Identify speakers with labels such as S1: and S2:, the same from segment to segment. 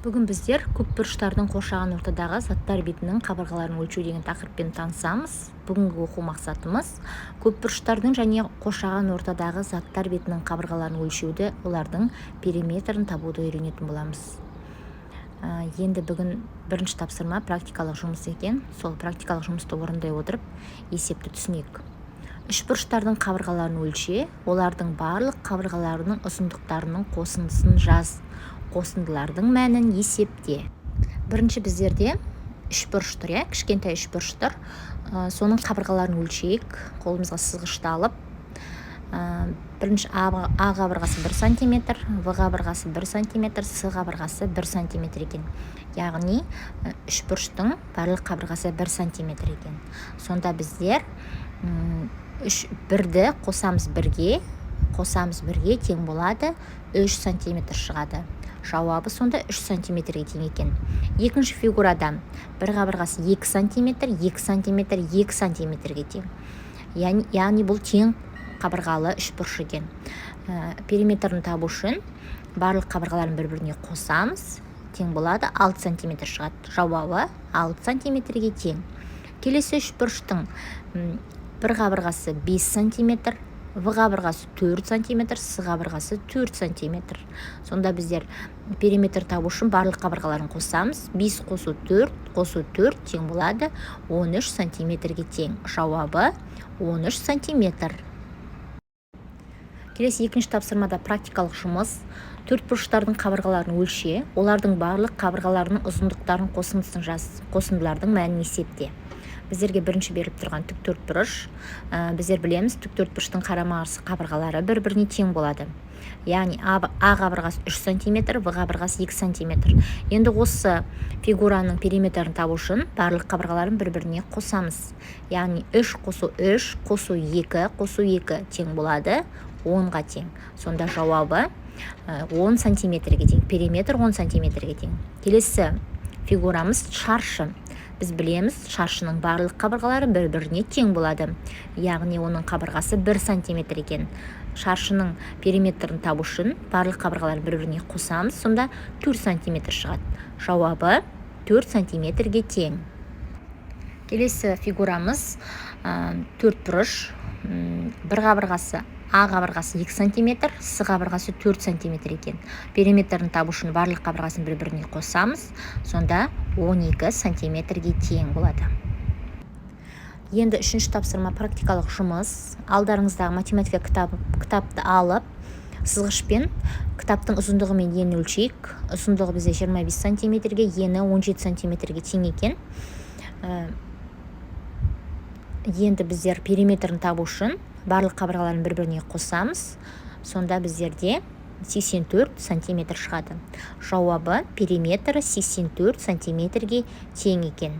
S1: Бүгін біздер көпбұрыштардың қоршаған ортадағы заттар бетінің қабырғаларын өлшеу деген тақырыппен танысамыз. Бүгінгі оқу мақсатымыз көпбұрыштардың және қоршаған ортадағы заттар бетінің қабырғаларын өлшеуді, олардың периметрін табуды үйренетін боламыз. Енді бүгін бірінші тапсырма практикалық жұмыс екен. Сол практикалық жұмысты орындай отырып есепті түсінейік. Үшбұрыштардың қабырғаларын өлше, олардың барлық қабырғаларының ұзындықтарының қосындысын жаз. Қосындылардың мәнін есепте. Бірінші біздерде үшбұрыш тұр, кішкентай үшбұрыш тұр. Соның қабырғаларын өлшейік. Қолымызға сызғышты алып, бірінші А қабырғасы 1 сантиметр, В қабырғасы 1 сантиметр, С қабырғасы 1 сантиметр екен. Яғни үшбұрыштың барлық қабырғасы 1 сантиметр екен. Сонда біздер бірді қосамыз бірге тең болады 3 сантиметр шығады. Жауабы сонда 3 сантиметрге тең екен. Екінші фигурада бір қабырғасы 2 сантиметр, 2 сантиметр, 2 сантиметрге тең. Яғни бұл тең қабырғалы үшбұрыш екен. Периметрін табу үшін барлық қабырғаларын бір-біріне қосамыз, тең болады 6 сантиметр шығады. Жауабы 6 сантиметрге тең. Келесі үшбұрыштың бір қабырғасы 5 сантиметр, В қабырғасы 4 сантиметр, С қабырғасы 4 сантиметр. Сонда біздер периметр табу үшін барлық қабырғаларын қосамыз. 5 қосу 4 тең болады 13 сантиметрге тең. Жауабы 13 сантиметр. Келесі екінші тапсырмада практикалық жұмыс. Төртбұрыштардың қабырғаларын өлше, олардың барлық қабырғаларының ұзындықтарын қосындысын жаз. Қосындылардың мәнін есепте. Біздерге бірінші беріп тұрған тік төртбұрыш. Біздер білеміз, тік төртбұрыштың қарама-қарсы қабырғалары бір-біріне тең болады. Яғни А қабырғасы 3 сантиметр, В қабырғасы 2 сантиметр. Енді осы фигураның периметрін табу үшін барлық қабырғаларын бір-біріне қосамыз. Яғни 3 қосу 3, қосу 2, қосу 2 тең болады 10-ға тең. Сонда жауабы 10 сантиметрге тең. Периметр 10 сантиметрге тең. Келесі фигурамыз шаршы. Біз білеміз, шаршының барлық қабырғалары бір-біріне тең болады. Яғни оның қабырғасы 1 сантиметр екен. Шаршының периметрін табу үшін барлық қабырғаларын бір-біріне қосамыз, сонда 4 сантиметр шығады. Жауабы 4 сантиметрге тең. Келесі фигурамыз төртбұрыш. Бір қабырғасы А қабырғасы 2 сантиметр, С қабырғасы 4 сантиметр екен. Периметрін табу үшін барлық қабырғасын бір-біріне қосамыз, сонда 12 сантиметрге тең болады. Енді үшінші тапсырма практикалық жұмыс. Алдарыңыздағы математика кітапты алып, сызғышпен кітаптың ұзындығымен ені өлшейік. Ұзындығы бізде 25 сантиметрге, ені 17 сантиметрге тең екен. Енді біздер периметрін табу үшін барлық қабырғаларын бір-біріне қосамыз. Сонда біздерде 84 сантиметр шығады. Жауабы периметрі 84 сантиметрге тең екен.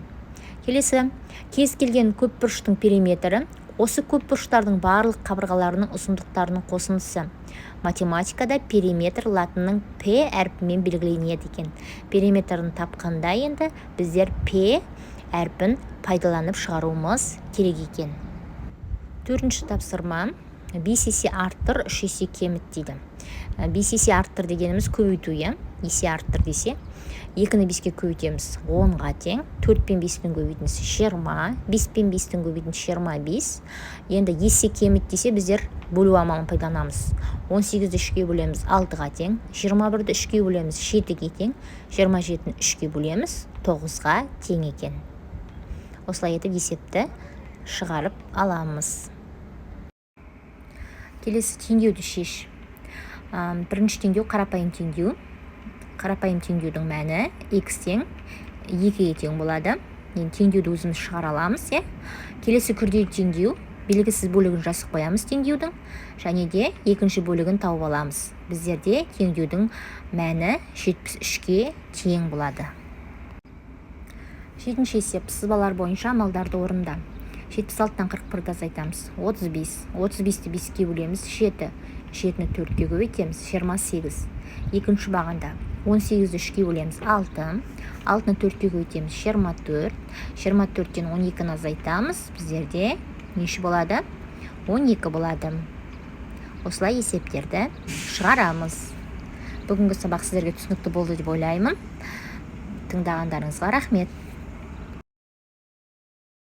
S1: Келесі, кез келген көпбұрыштың периметрі осы көпбұрыштардың барлық қабырғаларының ұзындықтарының қосындысы. Математикада периметр латынның П әрпімен белгіленеді екен. Периметрін тапқанда енді біздер П әрпін пайдаланып шығаруымыз керек екен. Төртінші тапсырма. 5 есе арттыр, 3 есе кеміт дейді. 5 есе арттыр дегеніміз көбейту, есе арттыр десе. 2-ні 5-ке көбейтеміз 10-ға тең. 4 пен 5-пен көбейтеміз 20, 5 пен 5-тің көбейтеміз 25. Енді есе кеміт десе біздер бөлу амалын пайдаланамыз. 18-ді 3-ке бөлеміз 6-ға тең. 21-ді 3-ке бөлеміз 7-ге тең. 27-ні 3-ке бөлеміз 9-ға тең екен. Осылай етіп есепті шығарып аламыз. Келесі теңдеуді шеш. Бірінші теңдеу қарапайым теңдеу. Қарапайым теңдеудің мәні x тең 2-ге тең болады. Енді теңдеуді өзіміз шығара аламыз. Келесі күрделі теңдеу. Белгісіз бөлігін жазып қоямыз теңдеудің. Және де екінші бөлігін тауып аламыз. Біздерде теңдеудің мәні 73-ге тең болады. Жетінші есеп. Сызбалар бойынша амалдарды орында. 76-тан 41-ді азайтамыз 35. 35-ті 5-ке бөлеміз 7. 7-ні 4-ке көбейтеміз 28. Екінші бағанда 18-ді 3-ке бөлеміз 6. 6-ны 4-ке көбейтеміз 24. 24-тен 12-ні азайтамыз. Біздерде неше болады? 12 болады. Осылай есептерді шығарамыз. бүгінгі сабақ сіздерге түсінікті болды деп ойлаймын. Тыңдағандарыңызға рахмет.